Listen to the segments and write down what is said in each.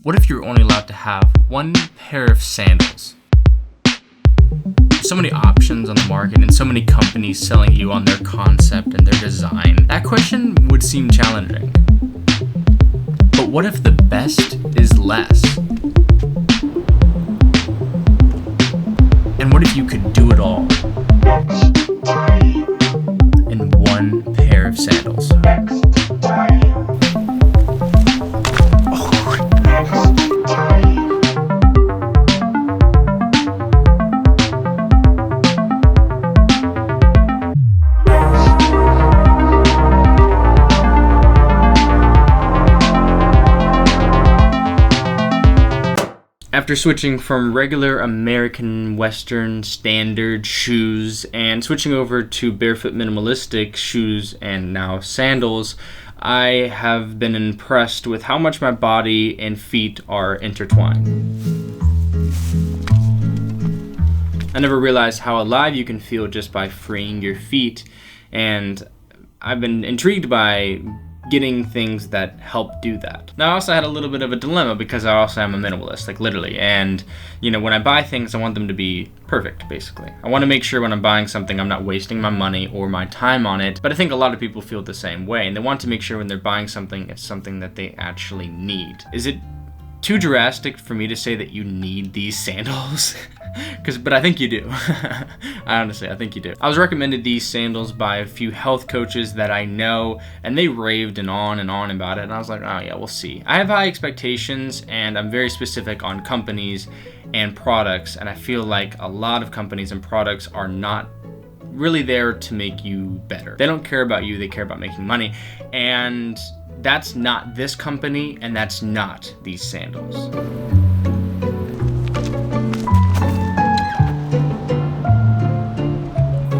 What if you're only allowed to have one pair of sandals? So many options on the market and so many companies selling you on their concept and their design. That question would seem challenging. But what if the best is less? And what if you could do it all in one pair of sandals? After switching from regular American Western standard shoes and switching over to barefoot minimalistic shoes and now sandals, I have been impressed with how much my body and feet are intertwined. I never realized how alive you can feel just by freeing your feet, and I've been intrigued by getting things that help do that. Now, I also had a little bit of a dilemma because I also am a minimalist, like literally. And, when I buy things, I want them to be perfect, basically. I want to make sure when I'm buying something, I'm not wasting my money or my time on it. But I think a lot of people feel the same way, and they want to make sure when they're buying something, it's something that they actually need. Is it too drastic for me to say that you need these sandals? But I think you do. I think you do. I was recommended these sandals by a few health coaches that I know, and they raved and on about it, and I was like, oh yeah, we'll see. I have high expectations, and I'm very specific on companies and products, and I feel like a lot of companies and products are not really there to make you better. They don't care about you, they care about making money, and that's not this company, and that's not these sandals.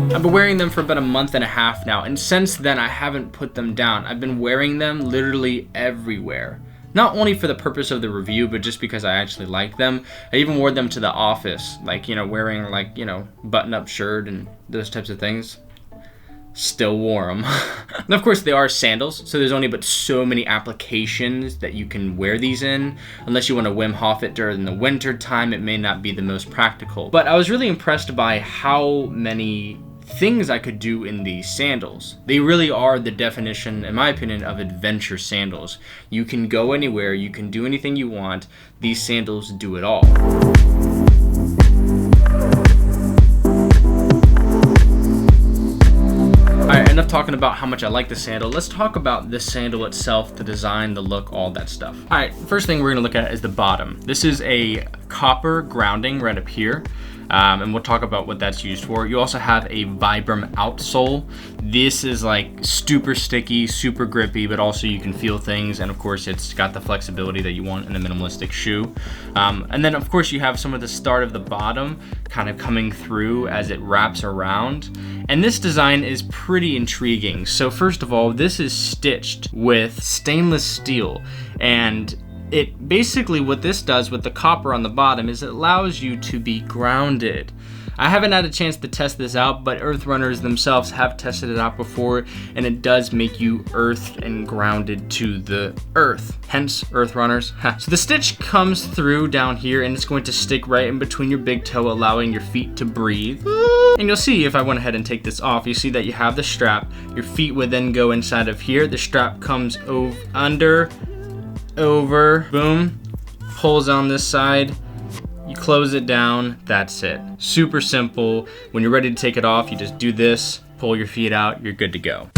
I've been wearing them for about a month and a half now, and since then I haven't put them down. I've been wearing them literally everywhere. Not only for the purpose of the review, but just because I actually like them. I even wore them to the office, wearing button-up shirt and those types of things. Still wore them. And of course, they are sandals, so there's only but so many applications that you can wear these in. Unless you want to Wim Hof it during the winter time, it may not be the most practical. But I was really impressed by how many things I could do in these sandals. They really are the definition, in my opinion, of adventure sandals. You can go anywhere, you can do anything you want. These sandals do it all. Alright, enough talking about how much I like the sandal. Let's talk about the sandal itself, the design, the look, all that stuff. Alright, first thing we're going to look at is the bottom. This is a copper grounding right up here. And we'll talk about what that's used for. You also have a Vibram outsole. This is super sticky, super grippy, but also you can feel things, and of course it's got the flexibility that you want in a minimalistic shoe. And then of course you have some of the start of the bottom kind of coming through as it wraps around. And this design is pretty intriguing. So first of all, this is stitched with stainless steel, and it basically, what this does with the copper on the bottom is it allows you to be grounded. I haven't had a chance to test this out, but earth runners themselves have tested it out before, and it does make you earthed and grounded to the earth. Hence, earth runners. So the stitch comes through down here, and it's going to stick right in between your big toe, allowing your feet to breathe. And you'll see if I went ahead and take this off, you see that you have the strap. Your feet would then go inside of here. The strap comes over, boom, pulls on this side, you close it down, that's it. Super simple. When you're ready to take it off, you just do this, pull your feet out, you're good to go.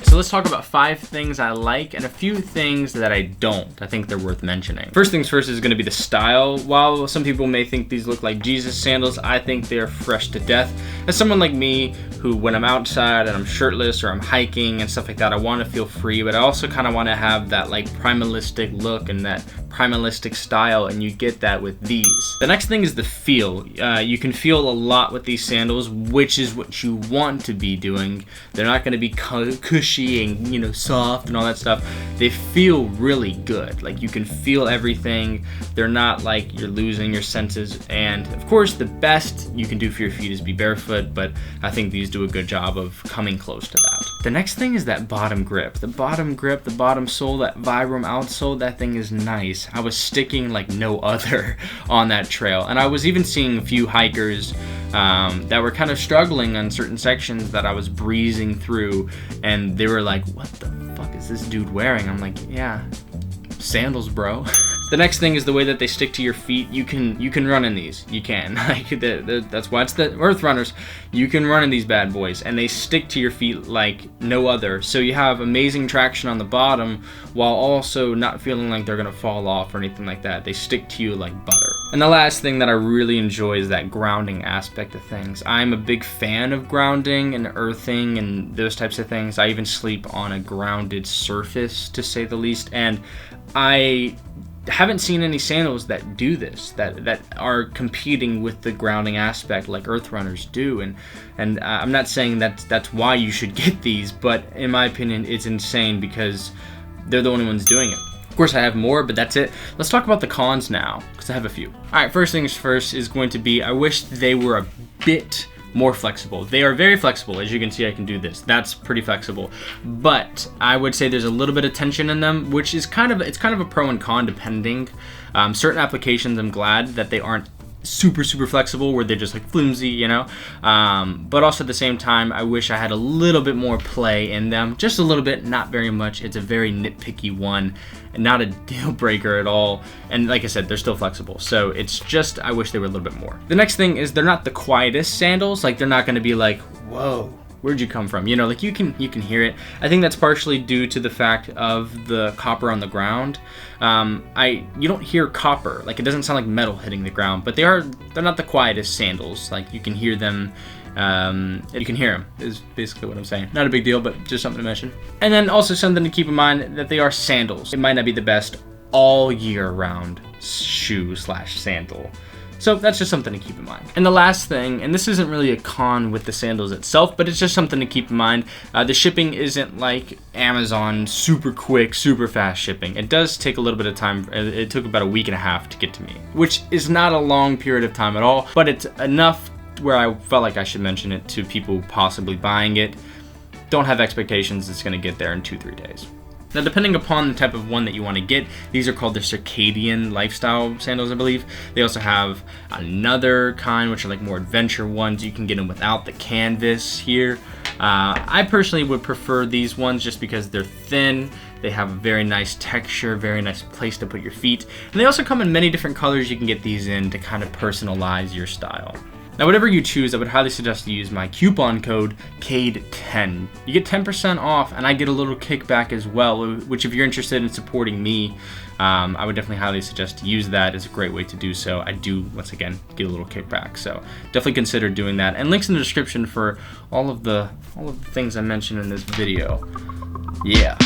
So let's talk about 5 things I like and a few things that I don't. I think they're worth mentioning. First things first is going to be the style. While some people may think these look like Jesus sandals, I think they're fresh to death. As someone like me, who when I'm outside and I'm shirtless or I'm hiking and stuff like that, I want to feel free, but I also kind of want to have that primalistic look and that primalistic style, and you get that with these. The next thing is the feel. You can feel a lot with these sandals, which is what you want to be doing. They're not going to be cushy and soft and all that stuff. They feel really good. You can feel everything. They're not like you're losing your senses. And of course, the best you can do for your feet is be barefoot, but I think these do a good job of coming close to that. The next thing is that bottom grip. The bottom grip, the bottom sole, that Vibram outsole, that thing is nice. I was sticking like no other on that trail. And I was even seeing a few hikers that were kind of struggling on certain sections that I was breezing through, and they were like, what the fuck is this dude wearing? I'm like, yeah, sandals, bro. The next thing is the way that they stick to your feet. You can run in these. You can. Like that's why it's the Earth Runners. You can run in these bad boys, and they stick to your feet like no other. So you have amazing traction on the bottom while also not feeling like they're gonna fall off or anything like that. They stick to you like butter. And the last thing that I really enjoy is that grounding aspect of things. I'm a big fan of grounding and earthing and those types of things. I even sleep on a grounded surface, to say the least, and I haven't seen any sandals that do this, that are competing with the grounding aspect like Earth Runners do, and I'm not saying that's why you should get these, but in my opinion it's insane because they're the only ones doing it. Of course I have more, but that's it. Let's talk about the cons now, because I have a few. Alright, first things first is going to be, I wish they were a bit more flexible. They are very flexible. As you can see, I can do this. That's pretty flexible. But I would say there's a little bit of tension in them, which is kind of a pro and con depending. Certain applications, I'm glad that they aren't super flexible where they're just like flimsy, you know. But also at the same time, I wish I had a little bit more play in them. Just a little bit, not very much. It's a very nitpicky one and not a deal breaker at all. And like I said, they're still flexible. So it's just, I wish they were a little bit more. The next thing is they're not the quietest sandals. Like they're not gonna be like, whoa, where'd you come from? You know, like you can hear it. I think that's partially due to the fact of the copper on the ground. You don't hear copper, like it doesn't sound like metal hitting the ground, but they're not the quietest sandals. Like you can hear them, you can hear them is basically what I'm saying. Not a big deal, but just something to mention. And then also something to keep in mind that they are sandals. It might not be the best all year round shoe/sandal. So that's just something to keep in mind. And the last thing, and this isn't really a con with the sandals itself, but it's just something to keep in mind. The shipping isn't like Amazon, super quick, super fast shipping. It does take a little bit of time. It took about a week and a half to get to me, which is not a long period of time at all, but it's enough where I felt like I should mention it to people possibly buying it. Don't have expectations it's gonna get there in 2-3 days. Now, depending upon the type of one that you want to get, these are called the Circadian lifestyle sandals, I believe. They also have another kind, which are like more adventure ones. You can get them without the canvas here. I personally would prefer these ones just because they're thin. They have a very nice texture, very nice place to put your feet. And they also come in many different colors you can get these in to kind of personalize your style. Now, whatever you choose, I would highly suggest you use my coupon code CADE10. You get 10% off, and I get a little kickback as well, which if you're interested in supporting me, I would definitely highly suggest to use that. It's a great way to do so. I do, once again, get a little kickback, so definitely consider doing that. And links in the description for all of the things I mentioned in this video. Yeah.